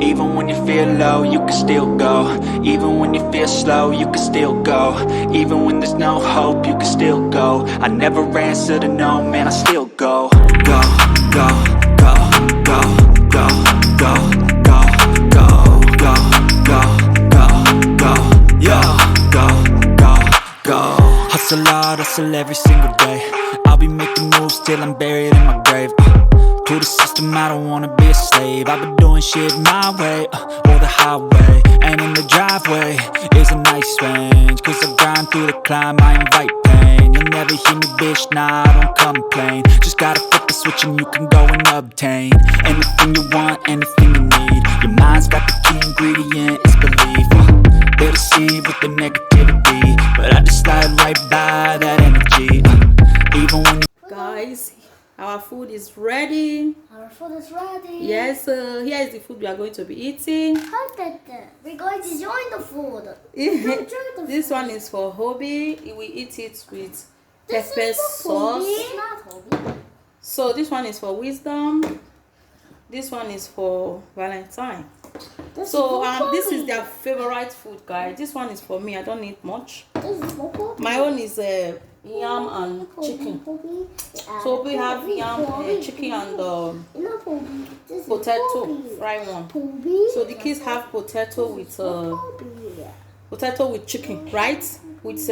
Even when you feel low, you can still go. Even when you feel slow, you can still go. Even when there's no hope, you can still go. I never answer to no, man, I still go. Go, go, go, go, go, go, go, go, go, go, go, go, yo, go, go, go. Hustle hard, hustle every single day. I'll be making moves till I'm buried in my grave. To the system, I don't wanna be a slave. I've been doing shit my way, or the highway. And in the driveway is a nice range. Cause I grind through the climb, I invite pain. You'll never hear me, bitch, nah, I don't complain. Just gotta flip the switch and you can go and obtain anything you want, anything you need. Your mind's got the key ingredient, it's belief. They'll deceive with the negativity, but I just slide right by that energy. Even when you Guys, our food is ready. Our food is ready. Yes, here is the food we are going to be eating. We're going to join the food. This one is for Hobby. We eat it with This pepper is for sauce. Hobby. Not Hobby. So this one is for Wisdom. This one is for Valentine. This So is for this is Hobby. their favorite food, guys. This one is for me. I don't need much. This is for Hobby. My own is yam and chicken. So we have yam, chicken and potato, fried one. So the kids have potato with chicken, right? With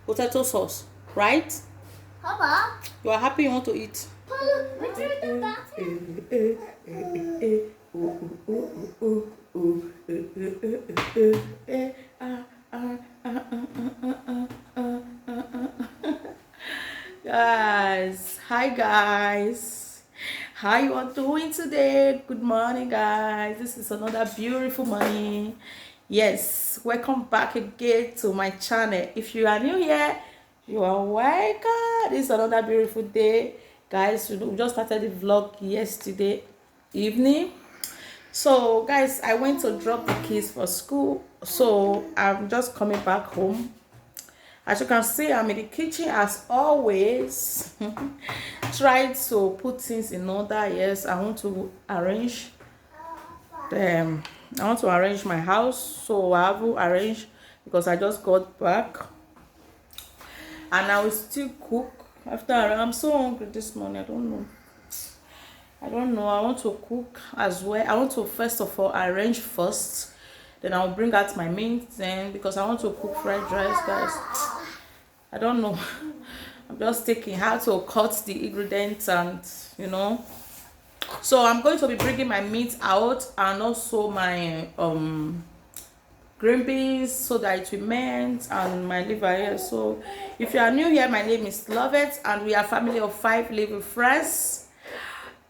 potato sauce, right? Papa, You are happy you want to eat. what's in the Guys, hi guys, how you are doing today? Good morning, guys. This is another beautiful morning. Yes, welcome back again to my channel. If you are new here, you are welcome. This is another beautiful day, guys. We just started the vlog yesterday evening. So guys, I went to drop the kids for school, so I'm just coming back home. As you can see, I'm in the kitchen as always. Trying to put things in order. Yes, I want to arrange my house, so I haven't arranged because I just got back, and I will still cook after. I'm so hungry this morning. I don't know. I want to cook as well. I want to first of all arrange first, then I'll bring out my meat then, because I want to cook fried rice, guys. I don't know. I'm just thinking how to cut the ingredients and so I'm going to be bringing my meat out and also my green beans so that it will melt, and my liver here. So if you are new here, my name is Lovett and we are a family of 5 living friends.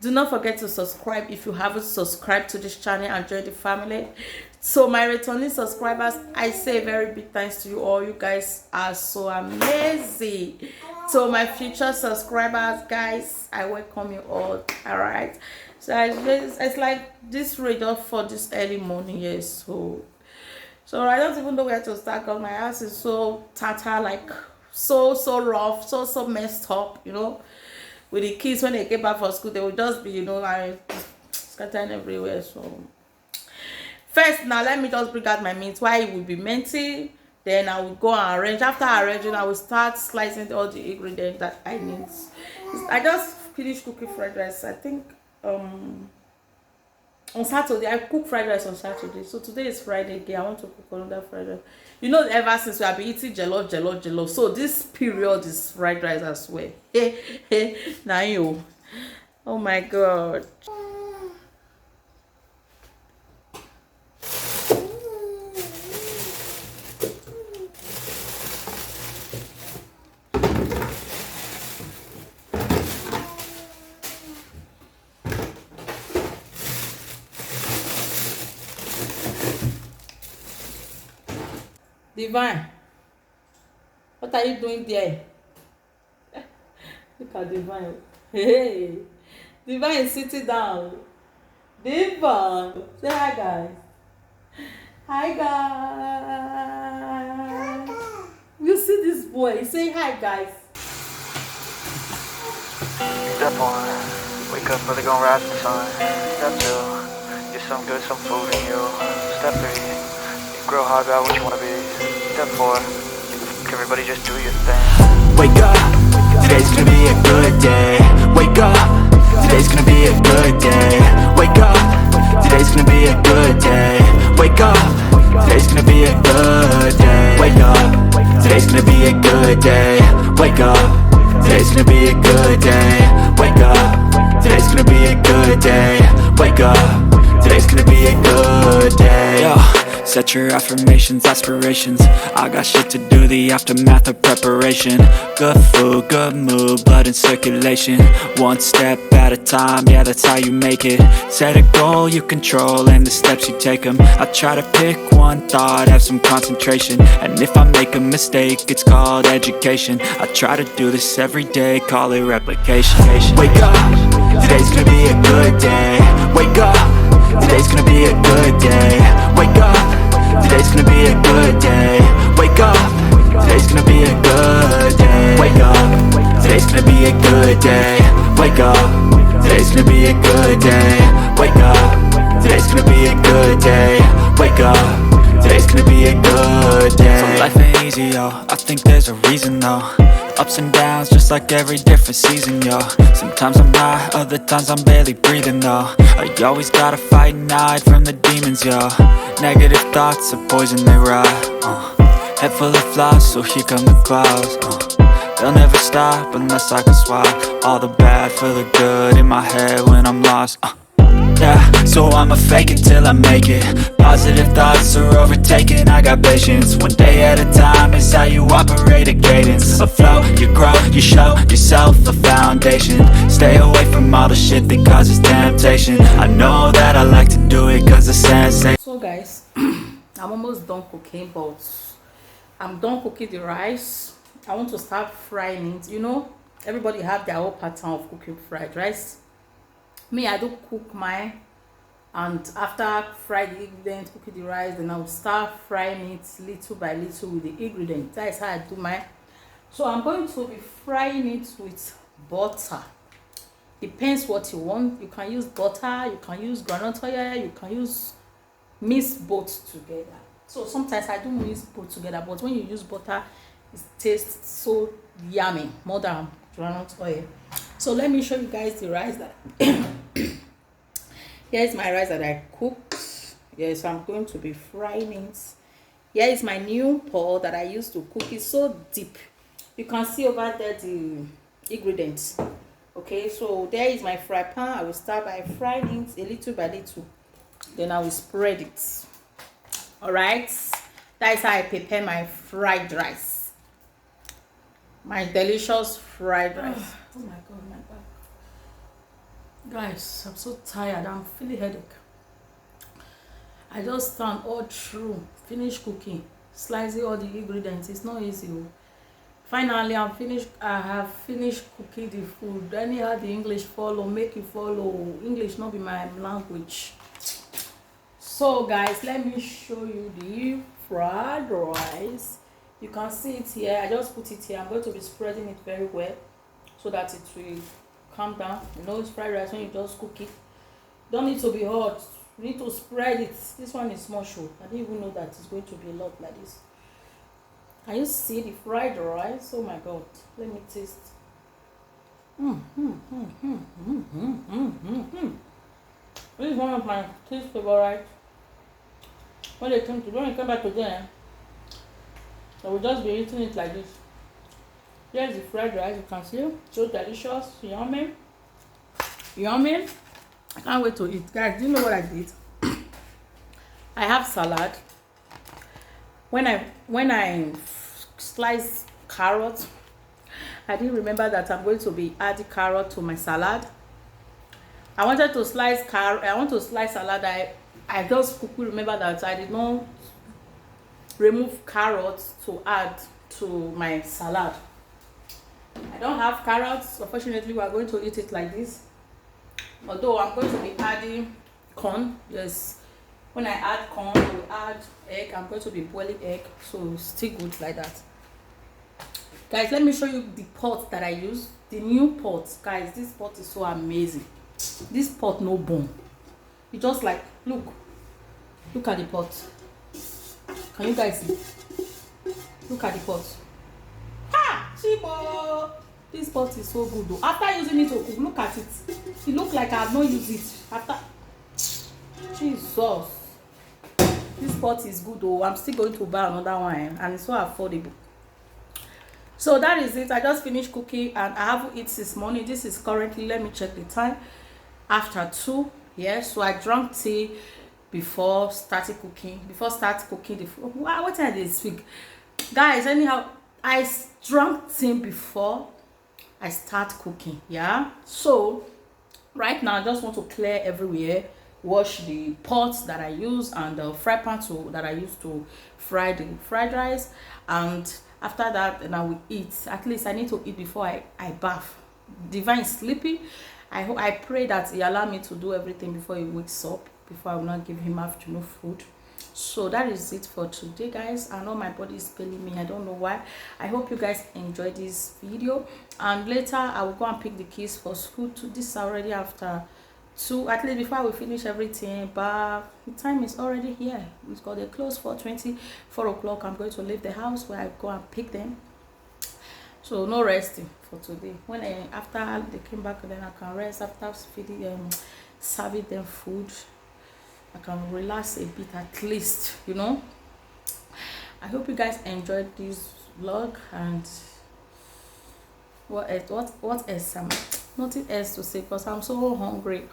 Do not forget to subscribe if you haven't subscribed to this channel and join the family. So my returning subscribers, I say very big thanks to you all. You guys are so amazing. So my future subscribers, guys, I welcome you all. All right. So it's like this radar for this early morning. Yes. So I don't even know where to start because my house is so tata, like so rough, so messed up. With the kids, when they get back from school, they will just be, like scattering everywhere. So first, now let me just bring out my meat while it will be melting. Then I will go and arrange. After arranging, I will start slicing all the ingredients that I need. I just finished cooking fried rice. I think on Saturday I cook fried rice on Saturday. So today is Friday again. I want to cook another fried rice. Ever since we have been eating jollof. So this period is fried rice as well. Now you. Oh my God. Divine, what are you doing there? Look at Divine. Hey, Divine is sitting down. Divine, say hi, guys. Hi, guys. You see this boy? Say hi, guys. Step one, wake up early, gonna rise in the sun. Step two, get some food in you. Step 3, you grow hard about what you want to be. Step 4, everybody just do your thing. Wake up, today's gonna be a good day. Wake up, today's gonna be a good day. Wake up, today's gonna be a good day. Wake up, today's gonna be a good day. Wake up, today's gonna be a good day. Wake up, today's gonna be a good day. Wake up, today's gonna be a good day. Wake up, today's gonna be a good day. Yo, set your affirmations, aspirations. I got shit to do, the aftermath of preparation. Good food, good mood, blood in circulation. One step at a time, yeah, that's how you make it. Set a goal you control and the steps you take them. I try to pick one thought, have some concentration. And if I make a mistake, it's called education. I try to do this every day, call it replication. Wake up, today's gonna be a good day. Wake up, today's gonna be a good day. Wake up, today's gonna be a good day. Wake up, today's gonna be a good day. Wake up, today's gonna be a good day. Wake up, today's gonna be a good day. Wake up, today's gonna be a good day. Wake up, today's gonna be a good day. So life ain't easy, yo, I think there's a reason though. Ups and downs, just like every different season, yo. Sometimes I'm high, other times I'm barely breathing, though. I always gotta fight and hide from the demons, yo. Negative thoughts are poison, they rot. Head full of flies, so here come the clouds. They'll never stop unless I can swap all the bad for the good in my head when I'm lost. Yeah, so I'ma fake it till I make it. Positive thoughts are overtaken, I got patience. One day at a time is how you operate a cadence. A flow, you grow, you show yourself a foundation. Stay away from all the shit that causes temptation. I know that I like to do it cause it's sensation. So guys, I'm almost done cooking, but I'm done cooking the rice. I want to start frying it. You know, everybody have their own pattern of cooking fried rice. Me, I do cook mine, and after fry the ingredients, cooking the rice, then I'll start frying it little by little with the ingredients. That is how I do mine. So I'm going to be frying it with butter. Depends what you want. You can use butter, you can use groundnut oil, you can use mix both together. So sometimes I do mix both together, but when you use butter, it tastes so yummy more than groundnut oil. So let me show you guys the rice that here's my rice that I cooked. Yes, I'm going to be frying it. Here is my new pot that I used to cook. It's so deep. You can see over there the ingredients. Okay, so there is my fry pan. I will start by frying it a little by little. Then I will spread it. Alright, that is how I prepare my fried rice. My delicious fried rice. Oh my god, my back. Guys, I'm so tired. I'm feeling headache. I just stand all through, finish cooking, slicing all the ingredients. It's not easy. Finally, I'm finished. I have finished cooking the food. Anyhow, the English follow, make you follow. English not be my language. So guys, let me show you the fried rice. You can see it here. I just put it here. I'm going to be spreading it very well so that it will calm down. You know, it's fried rice when you just cook it. Don't need to be hot. You need to spread it. This one is small show. I didn't even know that it's going to be a lot like this. Can you see the fried rice? Oh my god. Let me taste. This is one of my kids' favorite. When they come back to dinner, I will just be eating it like this. Here's the fried rice. You can see, so delicious, yummy, yummy. I can't wait to eat, guys. Do you know what I did? I have salad. When I slice carrot, I didn't remember that I'm going to be adding carrot to my salad. I wanted to slice carrot. I want to slice salad. I just quickly remember that I did not remove carrots to add to my salad. I don't have carrots. Unfortunately, we are going to eat it like this. Although I'm going to be adding corn. Yes, when I add corn, I will add egg. I'm going to be boiling egg, so it's still good like that. Guys, let me show you the pot that I use. The new pot, guys. This pot is so amazing. This pot no bone. You just like Look at the pot. Can you guys see? Look at the pot. Ha! Chibo! This pot is so good though. After using it to cook, look at it. It looks like I have not used it. After Jesus. This pot is good though. I'm still going to buy another one and it's so affordable. So that is it. I just finished cooking and I haven't eaten this morning. This is currently, let me check the time, after 2. Yes, so I drank tea before starting cooking. Before start cooking the food. Wow, what time this week? Guys, anyhow, I drank tea before I start cooking. Yeah. So right now I just want to clear everywhere, wash the pots that I use and the fry pan that I use to fry the fried rice, and after that then I will eat. At least I need to eat before I bath. Divine is sleeping. I pray that he allow me to do everything before he wakes up, before I will not give him afternoon food. So that is it for today, guys. I know my body is paining me. I don't know why. I hope you guys enjoyed this video, and later I will go and pick the kids for school too. This is already after 2, at least before we finish everything, but the time is already here. It's got a close for 24 o'clock. I'm going to leave the house where I go and pick them. So no resting for today. When after they came back, then I can rest after feeding serving them food. I can relax a bit at least, you know. I hope you guys enjoyed this vlog, and what else? Nothing else to say because I'm so hungry.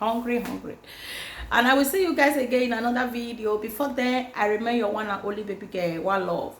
And I will see you guys again in another video. Before then, I remain your one and only baby girl. One love.